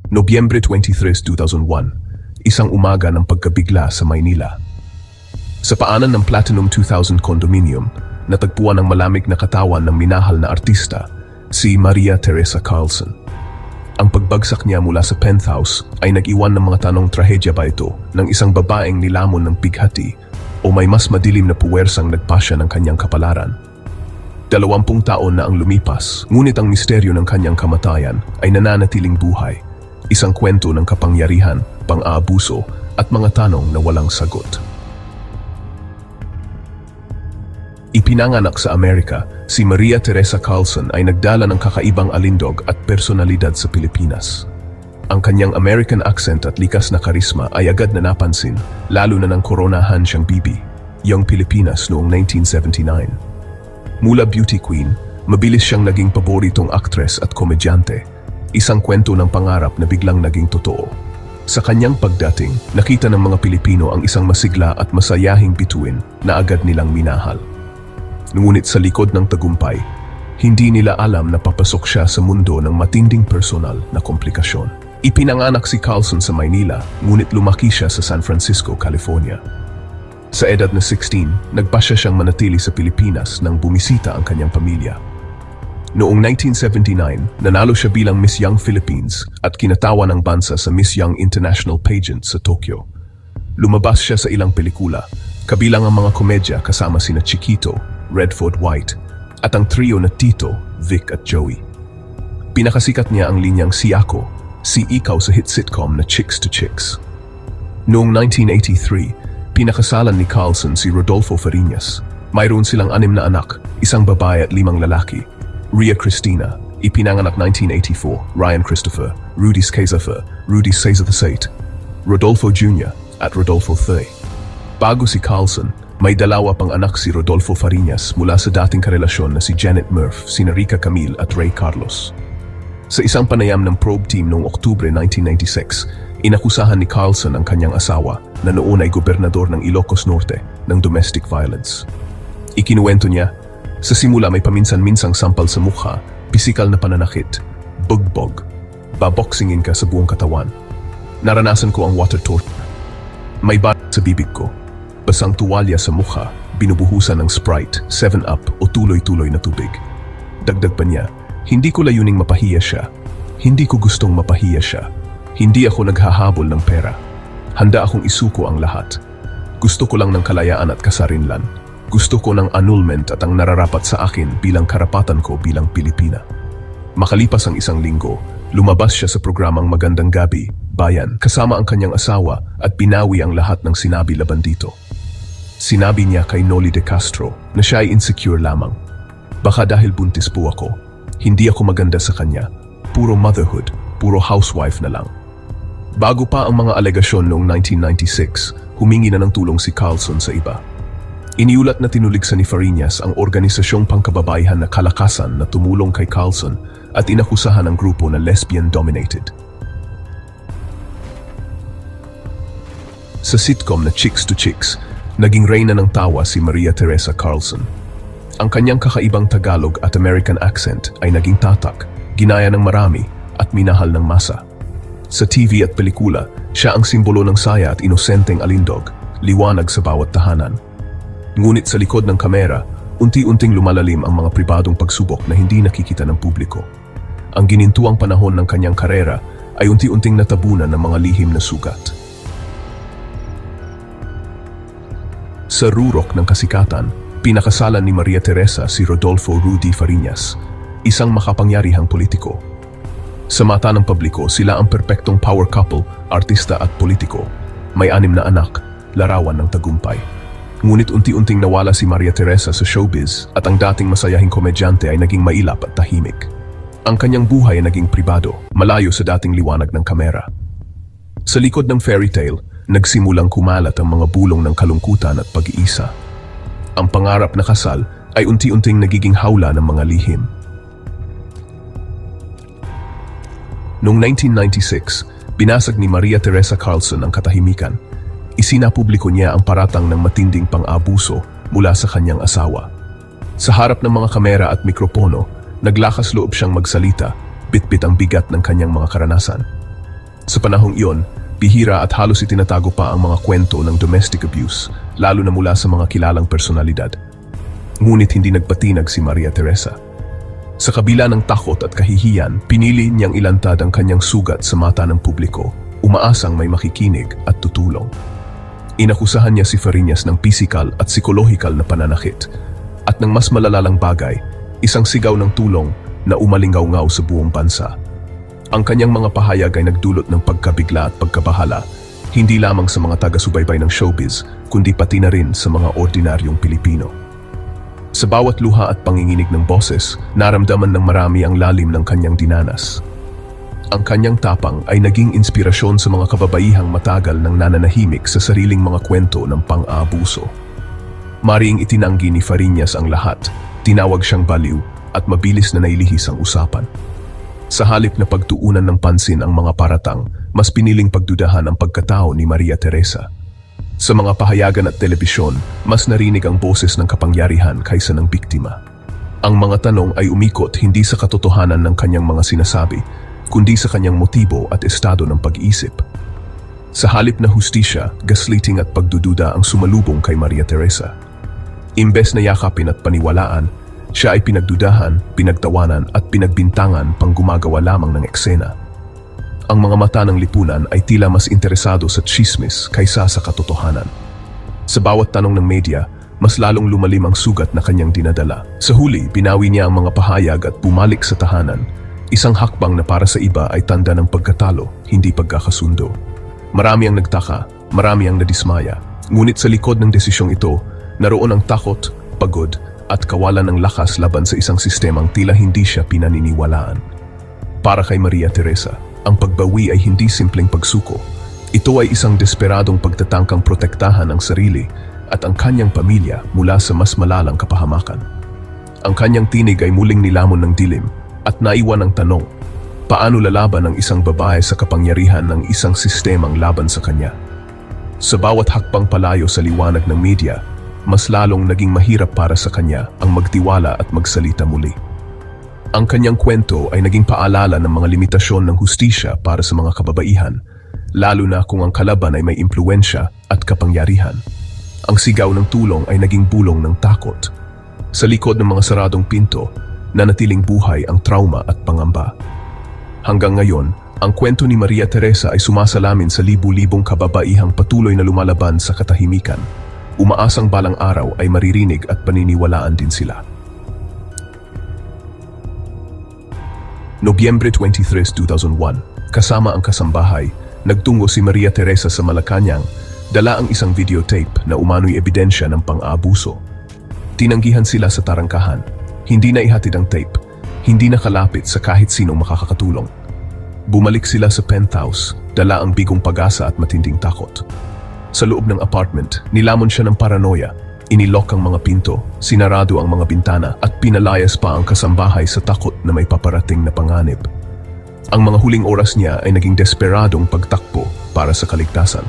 Nobyembre 23, 2001, isang umaga ng pagkabigla sa Maynila. Sa paanan ng Platinum 2000 condominium, natagpuan ang malamig na katawan ng minahal na artista, si Maria Teresa Carlson. Ang pagbagsak niya mula sa penthouse ay nag-iwan ng mga tanong, trahedya ba ito ng isang babaeng nilamon ng pighati o may mas madilim na puwersang nagpasya ng kanyang kapalaran? 20 taon na ang lumipas, ngunit ang misteryo ng kanyang kamatayan ay nananatiling buhay. Isang kwento ng kapangyarihan, pang-aabuso at mga tanong na walang sagot. Ipinanganak sa Amerika, si Maria Teresa Carlson ay nagdala ng kakaibang alindog at personalidad sa Pilipinas. Ang kanyang American accent at likas na karisma ay agad na napansin, lalo na nang koronahan siyang Bibi, Young Pilipinas noong 1979. Mula beauty queen, mabilis siyang naging paboritong aktres at komedyante, isang kwento ng pangarap na biglang naging totoo. Sa kanyang pagdating, nakita ng mga Pilipino ang isang masigla at masayahing bituin na agad nilang minahal. Ngunit sa likod ng tagumpay, hindi nila alam na papasok siya sa mundo ng matinding personal na komplikasyon. Ipinanganak si Carlson sa Maynila, ngunit lumaki siya sa San Francisco, California. Sa edad na 16, nagpasya siyang manatili sa Pilipinas nang bumisita ang kanyang pamilya. Noong 1979, nanalo siya bilang Miss Young Philippines at kinatawa ng bansa sa Miss Young International Pageant sa Tokyo. Lumabas siya sa ilang pelikula, kabilang ang mga komedya kasama sina Chiquito, Redford White, at ang trio na Tito, Vic at Joey. Pinakasikat niya ang linyang Si Ako, si Ikaw sa hit sitcom na Chicks to Chicks. Noong 1983, pinakasalan ni Carlson si Rodolfo Fariñas. Mayroon silang 6 na anak, isang babae at 5 lalaki. Rhea Cristina, ipinanganak 1984, Ryan Christopher, Rudy Cesar, Rudy Cesar VIII, Rodolfo Jr. at Rodolfo III. Bago si Carlson, may dalawa pang anak si Rodolfo Fariñas mula sa dating karelasyon na si Janet Murph, sina Rica Camille at Ray Carlos. Sa isang panayam ng probe team noong Oktubre 1996, inakusahan ni Carlson ang kanyang asawa na noon ay gobernador ng Ilocos Norte ng domestic violence. Ikinuwento niya, sa simula may paminsan-minsang sampal sa mukha, pisikal na pananakit, bugbog, baboksingin ka sa buong katawan. Naranasan ko ang water torture. May balat sa bibig ko, basang tuwalya sa mukha, binubuhusan ng Sprite, 7-Up o tuloy-tuloy na tubig. Dagdag pa niya, hindi ko layuning mapahiya siya. Hindi ko gustong mapahiya siya. Hindi ako naghahabol ng pera. Handa akong isuko ang lahat. Gusto ko lang ng kalayaan at kasarinlan. Gusto ko ng annulment at ang nararapat sa akin bilang karapatan ko bilang Pilipina. Makalipas ang 1 linggo, lumabas siya sa programang Magandang Gabi, Bayan, kasama ang kanyang asawa at binawi ang lahat ng sinabi laban dito. Sinabi niya kay Noli De Castro na siya ay insecure lamang. Baka dahil buntis po ako, hindi ako maganda sa kanya, puro motherhood, puro housewife na lang. Bago pa ang mga alegasyon noong 1996, humingi na ng tulong si Carlson sa iba. Iniulat na tinuligsa ni Fariñas ang organisasyong pangkababaihan na Kalakasan na tumulong kay Carlson at inakusahan ang grupo na lesbian-dominated. Sa sitcom na Chicks to Chicks, naging reyna ng tawa si Maria Teresa Carlson. Ang kanyang kakaibang Tagalog at American accent ay naging tatak, ginaya ng marami at minahal ng masa. Sa TV at pelikula, siya ang simbolo ng saya at inosenteng alindog, liwanag sa bawat tahanan. Ngunit sa likod ng kamera, unti-unting lumalalim ang mga pribadong pagsubok na hindi nakikita ng publiko. Ang ginintuang panahon ng kanyang karera ay unti-unting natabunan ng mga lihim na sugat. Sa rurok ng kasikatan, pinakasalan ni Maria Teresa si Rodolfo Rudy Fariñas, isang makapangyarihang politiko. Sa mata ng publiko, sila ang perpektong power couple, artista at politiko. May 6 na anak, larawan ng tagumpay. Ngunit unti-unting nawala si Maria Teresa sa showbiz at ang dating masayahing komedyante ay naging mailap at tahimik. Ang kanyang buhay ay naging pribado, malayo sa dating liwanag ng kamera. Sa likod ng fairy tale, nagsimulang kumalat ang mga bulong ng kalungkutan at pag-iisa. Ang pangarap na kasal ay unti-unting nagiging hawla ng mga lihim. Noong 1996, binasag ni Maria Teresa Carlson ang katahimikan. Isinapubliko niya ang paratang ng matinding pang-abuso mula sa kanyang asawa. Sa harap ng mga kamera at mikropono, naglakas loob siyang magsalita, bitbit ang bigat ng kanyang mga karanasan. Sa panahong iyon, bihira at halos itinatago pa ang mga kwento ng domestic abuse, lalo na mula sa mga kilalang personalidad. Ngunit hindi nagpatinag si Maria Teresa. Sa kabila ng takot at kahihiyan, pinili niyang ilantad ang kanyang sugat sa mata ng publiko, umaasang may makikinig at tutulong. Inakusahan niya si Fariñas ng pisikal at psikolohikal na pananakit, at ng mas malalalang bagay, isang sigaw ng tulong na umalingaw-ngaw sa buong bansa. Ang kanyang mga pahayag ay nagdulot ng pagkabigla at pagkabahala, hindi lamang sa mga taga-subaybay ng showbiz, kundi pati na rin sa mga ordinaryong Pilipino. Sa bawat luha at panginginig ng boses, naramdaman ng marami ang lalim ng kanyang dinanas. Ang kanyang tapang ay naging inspirasyon sa mga kababaihang matagal ng nananahimik sa sariling mga kwento ng pang-aabuso. Mariing itinanggi ni Fariñas ang lahat, tinawag siyang baliw at mabilis na nailihis ang usapan. Sa halip na pagtuunan ng pansin ang mga paratang, mas piniling pagdudahan ang pagkatao ni Maria Teresa. Sa mga pahayagan at telebisyon, mas narinig ang boses ng kapangyarihan kaysa ng biktima. Ang mga tanong ay umikot hindi sa katotohanan ng kanyang mga sinasabi, kundi sa kanyang motibo at estado ng pag-iisip. Sa halip na hustisya, gaslighting at pagdududa ang sumalubong kay Maria Teresa. Imbes na yakapin at paniwalaan, siya ay pinagdudahan, pinagtawanan at pinagbintangan pang gumagawa lamang ng eksena. Ang mga mata ng lipunan ay tila mas interesado sa tsismis kaysa sa katotohanan. Sa bawat tanong ng media, mas lalong lumalim ang sugat na kanyang dinadala. Sa huli, binawi niya ang mga pahayag at bumalik sa tahanan. Isang hakbang na para sa iba ay tanda ng pagkatalo, hindi pagkakasundo. Marami ang nagtaka, marami ang nadismaya. Ngunit sa likod ng desisyong ito, naroon ang takot, pagod, at kawalan ng lakas laban sa isang sistemang tila hindi siya pinaniniwalaan. Para kay Maria Teresa, ang pagbawi ay hindi simpleng pagsuko. Ito ay isang desperadong pagtatangkang protektahan ang sarili at ang kanyang pamilya mula sa mas malalang kapahamakan. Ang kanyang tinig ay muling nilamon ng dilim at naiwan ang tanong, paano lalaban ang isang babae sa kapangyarihan ng isang sistemang laban sa kanya? Sa bawat hakbang palayo sa liwanag ng media, mas lalong naging mahirap para sa kanya ang magtiwala at magsalita muli. Ang kanyang kwento ay naging paalala ng mga limitasyon ng hustisya para sa mga kababaihan, lalo na kung ang kalaban ay may impluwensya at kapangyarihan. Ang sigaw ng tulong ay naging bulong ng takot. Sa likod ng mga saradong pinto, nanatiling buhay ang trauma at pangamba. Hanggang ngayon, ang kwento ni Maria Teresa ay sumasalamin sa libu-libong kababaihang patuloy na lumalaban sa katahimikan. Umaasang balang araw ay maririnig at paniniwalaan din sila. Nobyembre 23, 2001, kasama ang kasambahay, nagtungo si Maria Teresa sa Malacanang, dala ang isang videotape na umano'y ebidensya ng pang-aabuso. Tinanggihan sila sa tarangkahan, hindi na ihatid ang tape, hindi na kalapit sa kahit sinong makakatulong. Bumalik sila sa penthouse, dala ang bigong pag-asa at matinding takot. Sa loob ng apartment, nilamon siya ng paranoia. Inilok ang mga pinto, sinarado ang mga bintana at pinalayas pa ang kasambahay sa takot na may paparating na panganib. Ang mga huling oras niya ay naging desperadong pagtakbo para sa kaligtasan.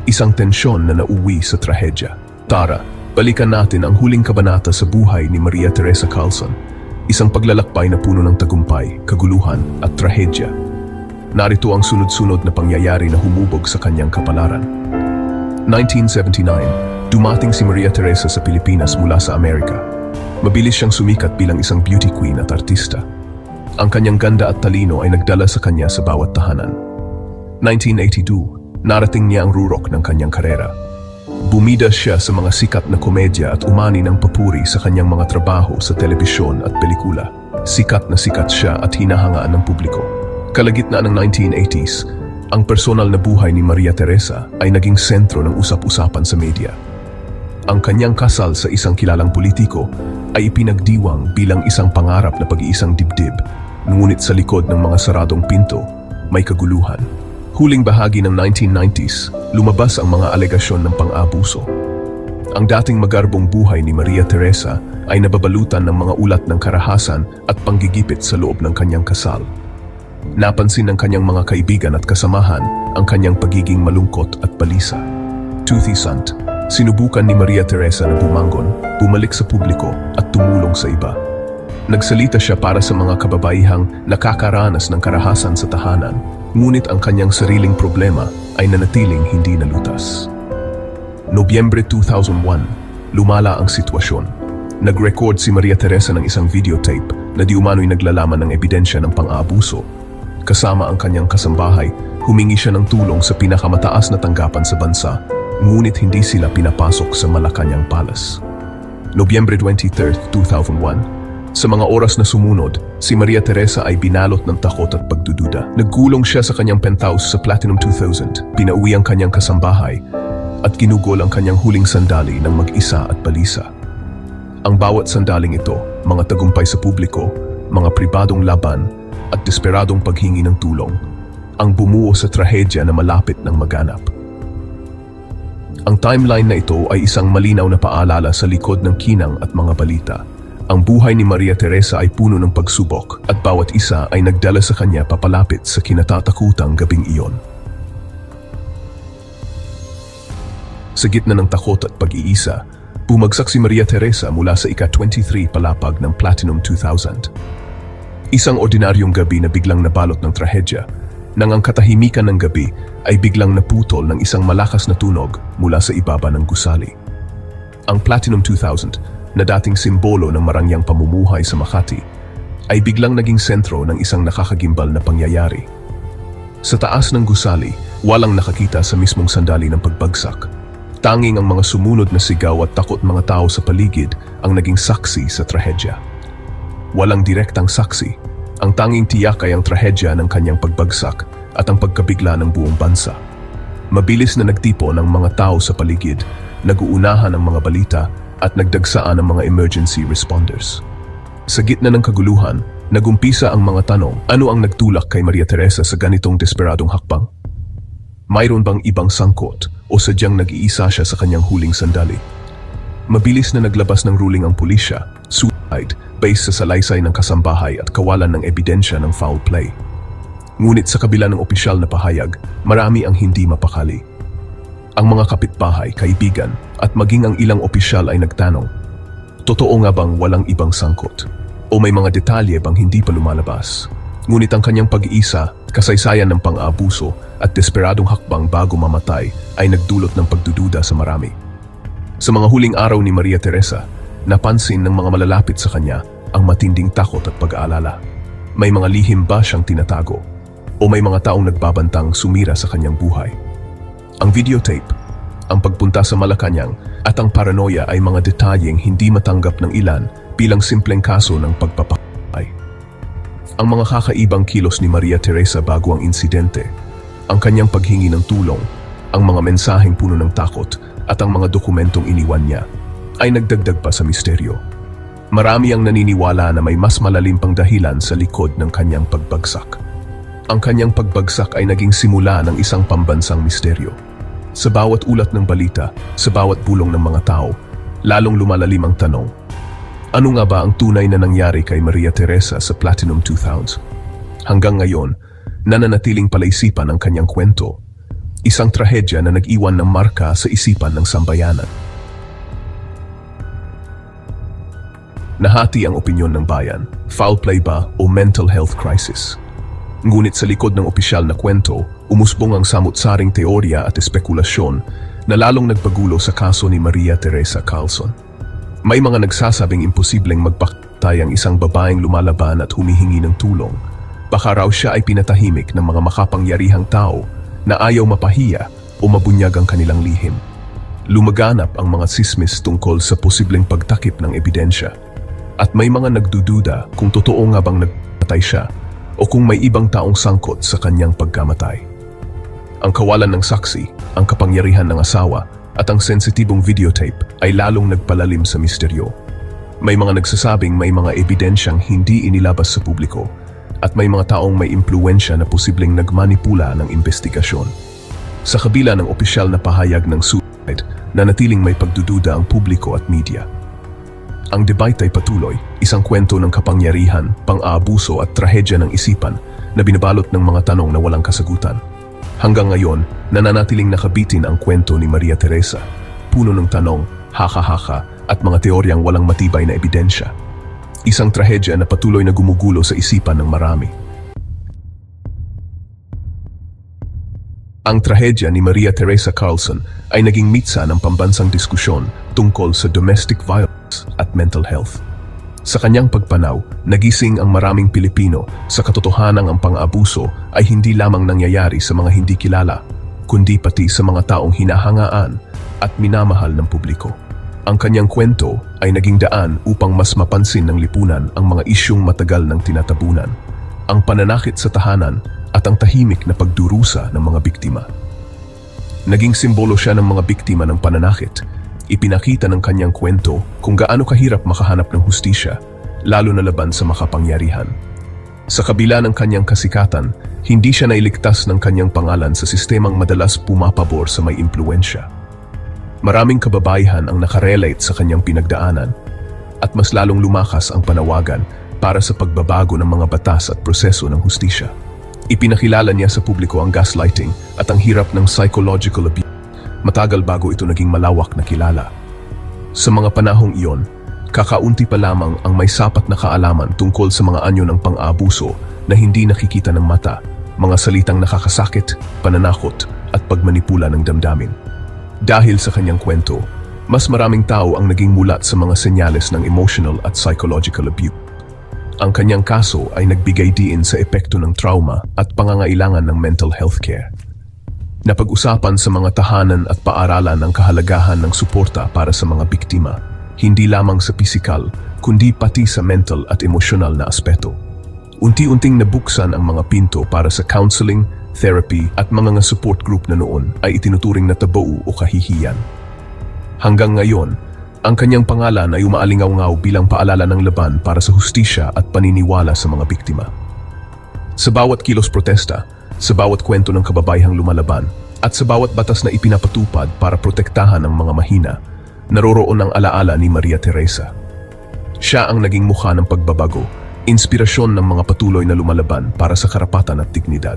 Isang tensyon na nauwi sa trahedya. Tara, balikan natin ang huling kabanata sa buhay ni Maria Teresa Carlson. Isang paglalakbay na puno ng tagumpay, kaguluhan at trahedya. Narito ang sunod-sunod na pangyayari na humubog sa kanyang kapalaran. 1979, dumating si Maria Teresa sa Pilipinas mula sa Amerika. Mabilis siyang sumikat bilang isang beauty queen at artista. Ang kanyang ganda at talino ay nagdala sa kanya sa bawat tahanan. 1982, narating niya ang rurok ng kanyang karera. Bumida siya sa mga sikat na komedya at umani ng papuri sa kanyang mga trabaho sa telebisyon at pelikula. Sikat na sikat siya at hinahangaan ng publiko. Kalagitnaan ng 1980s, ang personal na buhay ni Maria Teresa ay naging sentro ng usap-usapan sa media. Ang kanyang kasal sa isang kilalang politiko ay ipinagdiwang bilang isang pangarap na pag-iisang dibdib, ngunit sa likod ng mga saradong pinto, may kaguluhan. Huling bahagi ng 1990s, lumabas ang mga alegasyon ng pang-abuso. Ang dating magarbong buhay ni Maria Teresa ay nababalutan ng mga ulat ng karahasan at panggigipit sa loob ng kanyang kasal. Napansin ng kanyang mga kaibigan at kasamahan ang kanyang pagiging malungkot at balisa. Toothy-sant, sinubukan ni Maria Teresa na bumangon, bumalik sa publiko at tumulong sa iba. Nagsalita siya para sa mga kababaihang nakakaranas ng karahasan sa tahanan, ngunit ang kanyang sariling problema ay nanatiling hindi nalutas. Nobyembre 2001, lumala ang sitwasyon. Nag-record si Maria Teresa ng isang videotape na di umano'y naglalaman ng ebidensya ng pang-aabuso. Kasama ang kanyang kasambahay, humingi siya ng tulong sa pinakamataas na tanggapan sa bansa, ngunit hindi sila pinapasok sa Malacanang Palace. Nobyembre 23, 2001, sa mga oras na sumunod, si Maria Teresa ay binalot ng takot at pagdududa. Nagkulong siya sa kanyang penthouse sa Platinum 2000, pinauwi ang kanyang kasambahay, at ginugol ang kanyang huling sandali ng mag-isa at balisa. Ang bawat sandaling ito, mga tagumpay sa publiko, mga pribadong laban, at desperadong paghingi ng tulong, ang bumuo sa trahedya na malapit ng maganap. Ang timeline na ito ay isang malinaw na paalala sa likod ng kinang at mga balita. Ang buhay ni Maria Teresa ay puno ng pagsubok at bawat isa ay nagdala sa kanya papalapit sa kinatatakutang gabing iyon. Sa gitna ng takot at pag-iisa, bumagsak si Maria Teresa mula sa ika-23 palapag ng Platinum 2000. Isang ordinaryong gabi na biglang nabalot ng trahedya, nang ang katahimikan ng gabi ay biglang naputol ng isang malakas na tunog mula sa ibaba ng gusali. Ang Platinum 2000, na dating simbolo ng marangyang pamumuhay sa Makati, ay biglang naging sentro ng isang nakakagimbal na pangyayari. Sa taas ng gusali, walang nakakita sa mismong sandali ng pagbagsak. Tanging ang mga sumunod na sigaw at takot mga tao sa paligid ang naging saksi sa trahedya. Walang direktang saksi. Ang tanging tiyak ay ang trahedya ng kanyang pagbagsak at ang pagkabigla ng buong bansa. Mabilis na nagtipo ng mga tao sa paligid, naguunahan ang mga balita at nagdagsaan ang mga emergency responders. Sa gitna ng kaguluhan, nagumpisa ang mga tanong, ano ang nagtulak kay Maria Teresa sa ganitong desperadong hakbang? Mayroon bang ibang sangkot o sadyang nag-iisa siya sa kanyang huling sandali? Mabilis na naglabas ng ruling ang pulisya, suicide, based sa salaysay ng kasambahay at kawalan ng ebidensya ng foul play. Ngunit sa kabila ng opisyal na pahayag, marami ang hindi mapakali. Ang mga kapitbahay, kaibigan, at maging ang ilang opisyal ay nagtanong, totoo nga bang walang ibang sangkot? O may mga detalye bang hindi pa lumalabas? Ngunit ang kanyang pag-iisa, kasaysayan ng pang-aabuso at desperadong hakbang bago mamatay ay nagdulot ng pagdududa sa marami. Sa mga huling araw ni Maria Teresa, napansin ng mga malalapit sa kanya ang matinding takot at pag-aalala. May mga lihim ba siyang tinatago? O may mga taong nagbabantang sumira sa kanyang buhay? Ang videotape, ang pagpunta sa Malacanang at ang paranoia ay mga detalyeng hindi matanggap ng ilan bilang simpleng kaso ng pagpapatay. Ang mga kakaibang kilos ni Maria Teresa bago ang insidente, ang kanyang paghingi ng tulong, ang mga mensaheng puno ng takot at ang mga dokumentong iniwan niya ay nagdagdag pa sa misteryo. Marami ang naniniwala na may mas malalim pang dahilan sa likod ng kanyang pagbagsak. Ang kanyang pagbagsak ay naging simula ng isang pambansang misteryo. Sa bawat ulat ng balita, sa bawat bulong ng mga tao, lalong lumalalim ang tanong, ano nga ba ang tunay na nangyari kay Maria Teresa sa Platinum 2000? Hanggang ngayon, nananatiling palaisipan ang kanyang kwento, isang trahedya na nag-iwan ng marka sa isipan ng sambayanan. Nahati ang opinyon ng bayan, foul play ba o mental health crisis? Ngunit sa likod ng opisyal na kwento, umusbong ang samut-saring teorya at espekulasyon na lalong nagpagulo sa kaso ni Maria Teresa Carlson. May mga nagsasabing imposibleng magpakatay ang isang babaeng lumalaban at humihingi ng tulong. Baka raw siya ay pinatahimik ng mga makapangyarihang tao na ayaw mapahiya o mabunyag ang kanilang lihim. Lumaganap ang mga sismis tungkol sa posibleng pagtakip ng ebidensya. At may mga nagdududa kung totoo nga bang nagpatay siya o kung may ibang taong sangkot sa kanyang pagkamatay. Ang kawalan ng saksi, ang kapangyarihan ng asawa, at ang sensitibong videotape ay lalong nagpalalim sa misteryo. May mga nagsasabing may mga ebidensyang hindi inilabas sa publiko at may mga taong may impluensya na posibleng nagmanipula ng investigasyon. Sa kabila ng opisyal na pahayag ng suicide, nanatiling may pagdududa ang publiko at media. Ang debate ay patuloy, isang kwento ng kapangyarihan, pang-aabuso at trahedya ng isipan na binabalot ng mga tanong na walang kasagutan. Hanggang ngayon, nananatiling nakabitin ang kwento ni Maria Teresa, puno ng tanong, haka-haka at mga teoryang walang matibay na ebidensya. Isang trahedya na patuloy na gumugulo sa isipan ng marami. Ang trahedya ni Maria Teresa Carlson ay naging mitsa ng pambansang diskusyon tungkol sa domestic violence at mental health. Sa kanyang pagpanaw, nagising ang maraming Pilipino sa katotohanang ang pang-abuso ay hindi lamang nangyayari sa mga hindi kilala, kundi pati sa mga taong hinahangaan at minamahal ng publiko. Ang kanyang kwento ay naging daan upang mas mapansin ng lipunan ang mga isyung matagal ng tinatabunan, ang pananakit sa tahanan at ang tahimik na pagdurusa ng mga biktima. Naging simbolo siya ng mga biktima ng pananakit. Ipinakita ng kanyang kwento kung gaano kahirap makahanap ng hustisya, lalo na laban sa makapangyarihan. Sa kabila ng kanyang kasikatan, hindi siya nailigtas ng kanyang pangalan sa sistemang madalas pumapabor sa may impluensya. Maraming kababaihan ang nakarelate sa kanyang pinagdaanan at mas lalong lumakas ang panawagan para sa pagbabago ng mga batas at proseso ng hustisya. Ipinakilala niya sa publiko ang gaslighting at ang hirap ng psychological abuse, matagal bago ito naging malawak na kilala. Sa mga panahong iyon, kakaunti pa lamang ang may sapat na kaalaman tungkol sa mga anyo ng pang-aabuso na hindi nakikita ng mata, mga salitang nakakasakit, pananakot at pagmanipula ng damdamin. Dahil sa kanyang kwento, mas maraming tao ang naging mulat sa mga senyales ng emotional at psychological abuse. Ang kanyang kaso ay nagbigay diin sa epekto ng trauma at pangangailangan ng mental health care. Napag-usapan sa mga tahanan at paaralan ang kahalagahan ng suporta para sa mga biktima, hindi lamang sa pisikal, kundi pati sa mental at emosyonal na aspeto. Unti-unting nabuksan ang mga pinto para sa counseling, therapy at mga support group na noon ay itinuturing na tabu o kahihiyan. Hanggang ngayon, ang kanyang pangalan ay umaalingaw-ngaw bilang paalala ng laban para sa hustisya at paniniwala sa mga biktima. Sa bawat kilos protesta, sa bawat kwento ng kababayhang lumalaban, at sa bawat batas na ipinapatupad para protektahan ang mga mahina, naroroon ang alaala ni Maria Teresa. Siya ang naging mukha ng pagbabago, inspirasyon ng mga patuloy na lumalaban para sa karapatan at dignidad.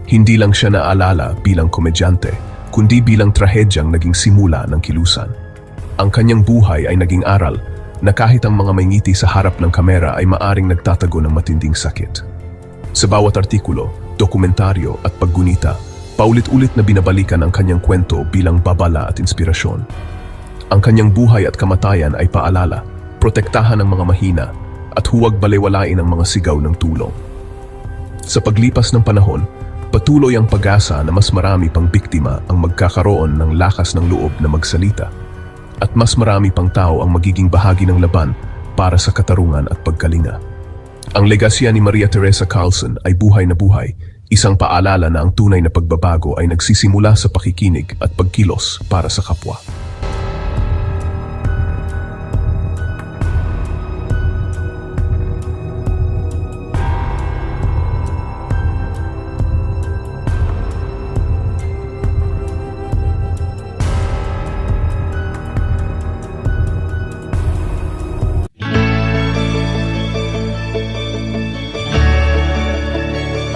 Hindi lang siya naalala bilang komedyante, kundi bilang trahedyang naging simula ng kilusan. Ang kanyang buhay ay naging aral na kahit ang mga may ngiti sa harap ng kamera ay maaring nagtatago ng matinding sakit. Sa bawat artikulo, dokumentaryo at paggunita, paulit-ulit na binabalikan ang kanyang kwento bilang babala at inspirasyon. Ang kanyang buhay at kamatayan ay paalala, protektahan ang mga mahina at huwag balewalain ang mga sigaw ng tulong. Sa paglipas ng panahon, patuloy ang pag-asa na mas marami pang biktima ang magkakaroon ng lakas ng loob na magsalita at mas marami pang tao ang magiging bahagi ng laban para sa katarungan at pagkalinga. Ang legasya ni Maria Teresa Carlson ay buhay na buhay, isang paalala na ang tunay na pagbabago ay nagsisimula sa pakikinig at pagkilos para sa kapwa.